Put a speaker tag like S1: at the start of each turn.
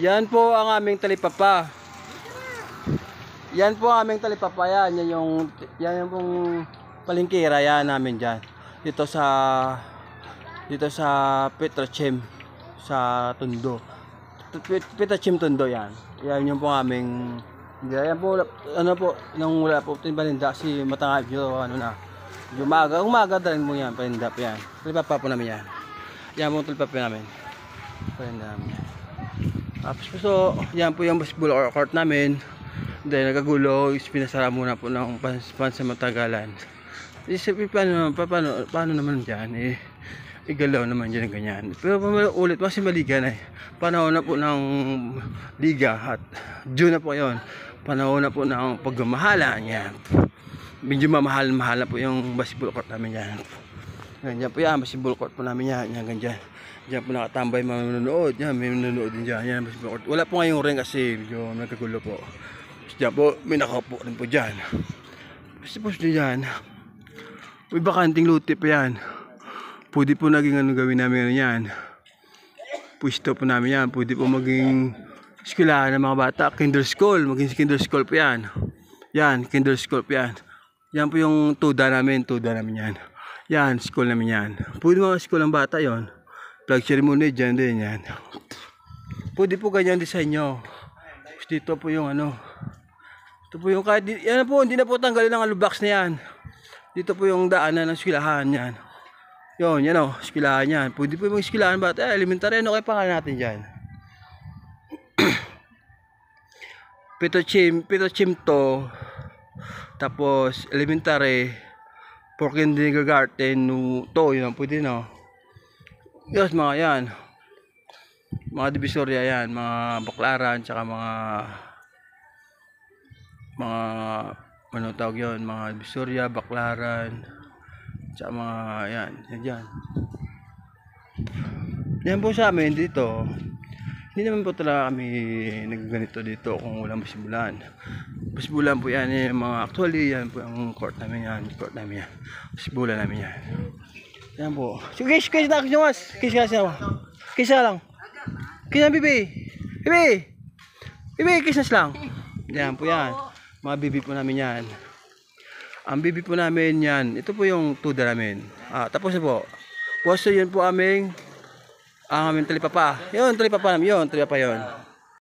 S1: Yan po ang aming talipapa. Yan po ang aming talipapa. Yan yung pong palengkera yan namin dyan. Dito sa Petrochem sa Tondo. Petrochem Tondo yan. Yan yung po aming yan po, ano po, nung wala po paninda si matangad nyo, ano na. Umaga dalhin mo yan, paninda po yan. Talipapa po namin yan. Yan po talipapa namin. Paninda namin yan. Tapos so, yan po yung basketball court namin. Dahil nagagulo, pinasara muna po ng pansamatagalan. Isipin paano naman dyan, igalaw naman dyan ganyan. Pero ulit, kasi maliga na panahon na po ng liga at June na po yon. Panahon na po ng pagmamahalan yan. Medyo mamahal-mahal na po yung basketball court namin yan. Ganyan po yan, basketball court po namin yan, ganyan. Diyan po nakatambay manonood. Yan, may manonood din dyan. Yan, wala po ngayong ring kasi medyo nagkagulo po. Diyan po, may nakaupo rin po dyan. Basta po dyan, may bakanting luti pa yan. Pwede po naging ano gawin namin yan. Pwesto po namin yan. Pwede po maging eskwelahan ng mga bata. Kinder school, maging kinder school po yan. Yan, kinder school po yan. Yan po yung tuda namin yan. Yan, school namin yan. Pwede mga school ng bata yon. Flag ceremony dyan din yan. Pwede po ganyan design nyo. Dito po yung ano. Ito po yung kahit yan po, hindi na po tanggalin ang alubox na yan. Dito po yung daanan ng eskwelahan yan. Yan o, eskwelahan yan. Pwede po yung eskwelahan bata. Elementary, ano kayo pangalan natin dyan? Petrochem to. Tapos elementary. For kindergarten to, yun pwede no. Yes, mga yan. Mga divisorya yan, mga baklaran, tsaka mga ano tawag yun, mga divisorya, baklaran, tsaka mga yan. Yan po sa amin dito. Hindi naman po talaga kami nagganito dito kung walang basbulan. Basbulan po yan, mga actually yan po ang court namin yan. Basbulan namin yan. Yan po. Sige, kisa lang. Kisa bibi. Bibi, kisas lang. Yan po yan. Mga bibi po namin yan. Ang bibi po namin yan. Ito po yung tuda namin. Tapos na po. Puwasto yun po ang aming talipapa. Yun, talipapa namin. Talipapa yun.